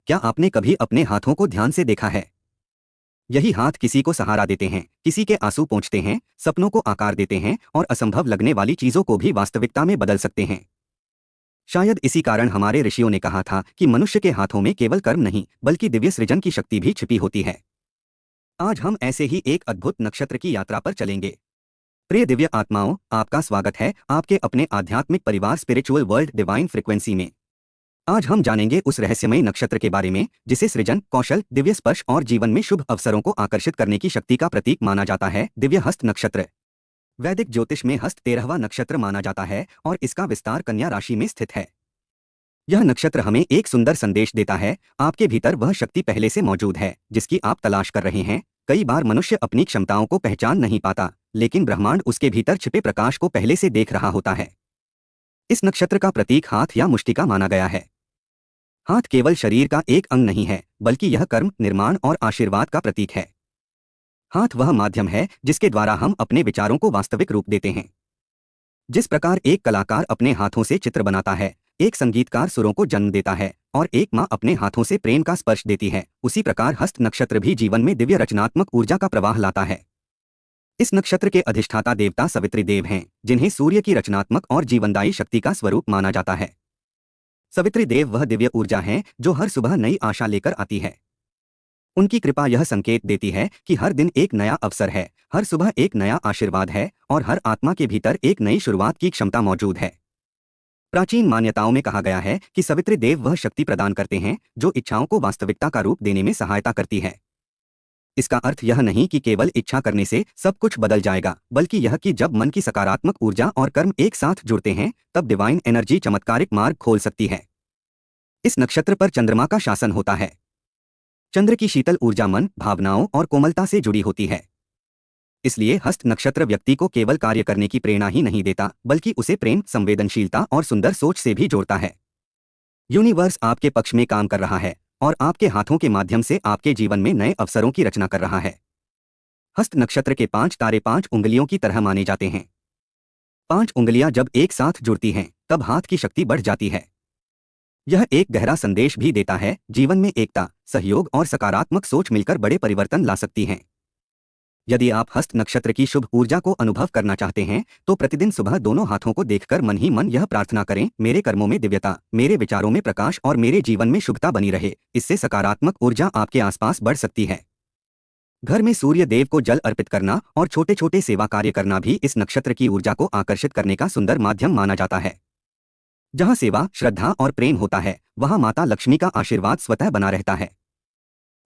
क्या आपने कभी अपने हाथों को ध्यान से देखा है? यही हाथ किसी को सहारा देते हैं, किसी के आंसू पोंछते हैं, सपनों को आकार देते हैं और असंभव लगने वाली चीजों को भी वास्तविकता में बदल सकते हैं। शायद इसी कारण हमारे ऋषियों ने कहा था कि मनुष्य के हाथों में केवल कर्म नहीं, बल्कि दिव्य सृजन की शक्ति भी छिपी होती है। आज हम ऐसे ही एक अद्भुत नक्षत्र की यात्रा पर चलेंगे। प्रिय दिव्य आत्माओं, आपका स्वागत है आपके अपने आध्यात्मिक परिवार स्पिरिचुअल वर्ल्ड डिवाइन फ्रिक्वेंसी में। आज हम जानेंगे उस रहस्यमय नक्षत्र के बारे में जिसे सृजन, कौशल, दिव्य स्पर्श और जीवन में शुभ अवसरों को आकर्षित करने की शक्ति का प्रतीक माना जाता है, दिव्य हस्त नक्षत्र। वैदिक ज्योतिष में हस्त 13वां नक्षत्र माना जाता है और इसका विस्तार कन्या राशि में स्थित है। यह नक्षत्र हमें एक सुंदर संदेश देता है, आपके भीतर वह शक्ति पहले से मौजूद है जिसकी आप तलाश कर रहे हैं। कई बार मनुष्य अपनी क्षमताओं को पहचान नहीं पाता, लेकिन ब्रह्मांड उसके भीतर छिपे प्रकाश को पहले से देख रहा होता है। इस नक्षत्र का प्रतीक हाथ या मुष्टिका माना गया है। हाथ केवल शरीर का एक अंग नहीं है, बल्कि यह कर्म, निर्माण और आशीर्वाद का प्रतीक है। हाथ वह माध्यम है जिसके द्वारा हम अपने विचारों को वास्तविक रूप देते हैं। जिस प्रकार एक कलाकार अपने हाथों से चित्र बनाता है, एक संगीतकार सुरों को जन्म देता है और एक माँ अपने हाथों से प्रेम का स्पर्श देती है, उसी प्रकार हस्त नक्षत्र भी जीवन में दिव्य रचनात्मक ऊर्जा का प्रवाह लाता है। इस नक्षत्र के अधिष्ठाता देवता सवित्री देव हैं, जिन्हें सूर्य की रचनात्मक और जीवनदायी शक्ति का स्वरूप माना जाता है। सवित्री देव वह दिव्य ऊर्जा हैं जो हर सुबह नई आशा लेकर आती है। उनकी कृपा यह संकेत देती है कि हर दिन एक नया अवसर है, हर सुबह एक नया आशीर्वाद है और हर आत्मा के भीतर एक नई शुरुआत की क्षमता मौजूद है। प्राचीन मान्यताओं में कहा गया है कि सवित्री देव वह शक्ति प्रदान करते हैं जो इच्छाओं को वास्तविकता का रूप देने में सहायता करती है। इसका अर्थ यह नहीं कि केवल इच्छा करने से सब कुछ बदल जाएगा, बल्कि यह कि जब मन की सकारात्मक ऊर्जा और कर्म एक साथ जुड़ते हैं, तब डिवाइन एनर्जी चमत्कारिक मार्ग खोल सकती है। इस नक्षत्र पर चंद्रमा का शासन होता है। चंद्र की शीतल ऊर्जा मन, भावनाओं और कोमलता से जुड़ी होती है। इसलिए हस्त नक्षत्र व्यक्ति को केवल कार्य करने की प्रेरणा ही नहीं देता, बल्कि उसे प्रेम, संवेदनशीलता और सुंदर सोच से भी जोड़ता है। यूनिवर्स आपके पक्ष में काम कर रहा है और आपके हाथों के माध्यम से आपके जीवन में नए अवसरों की रचना कर रहा है। हस्त नक्षत्र के 5 तारे 5 उंगलियों की तरह माने जाते हैं। 5 उंगलियां जब एक साथ जुड़ती हैं, तब हाथ की शक्ति बढ़ जाती है। यह एक गहरा संदेश भी देता है, जीवन में एकता, सहयोग और सकारात्मक सोच मिलकर बड़े परिवर्तन ला सकती हैं। यदि आप हस्त नक्षत्र की शुभ ऊर्जा को अनुभव करना चाहते हैं, तो प्रतिदिन सुबह दोनों हाथों को देखकर मन ही मन यह प्रार्थना करें, मेरे कर्मों में दिव्यता, मेरे विचारों में प्रकाश और मेरे जीवन में शुभता बनी रहे। इससे सकारात्मक ऊर्जा आपके आसपास बढ़ सकती है। घर में सूर्य देव को जल अर्पित करना और छोटे छोटे सेवा कार्य करना भी इस नक्षत्र की ऊर्जा को आकर्षित करने का सुंदर माध्यम माना जाता है। जहाँ सेवा, श्रद्धा और प्रेम होता है, वहाँ माता लक्ष्मी का आशीर्वाद स्वतः बना रहता है।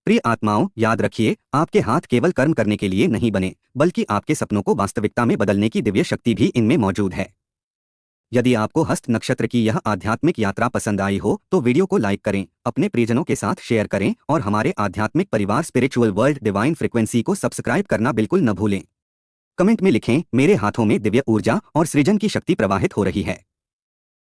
प्रिय आत्माओं, याद रखिए, आपके हाथ केवल कर्म करने के लिए नहीं बने, बल्कि आपके सपनों को वास्तविकता में बदलने की दिव्य शक्ति भी इनमें मौजूद है। यदि आपको हस्त नक्षत्र की यह आध्यात्मिक यात्रा पसंद आई हो, तो वीडियो को लाइक करें, अपने प्रियजनों के साथ शेयर करें और हमारे आध्यात्मिक परिवार स्पिरिचुअल वर्ल्ड डिवाइन फ्रिक्वेंसी को सब्सक्राइब करना बिल्कुल न भूलें। कमेंट में लिखें, मेरे हाथों में दिव्य ऊर्जा और सृजन की शक्ति प्रवाहित हो रही है।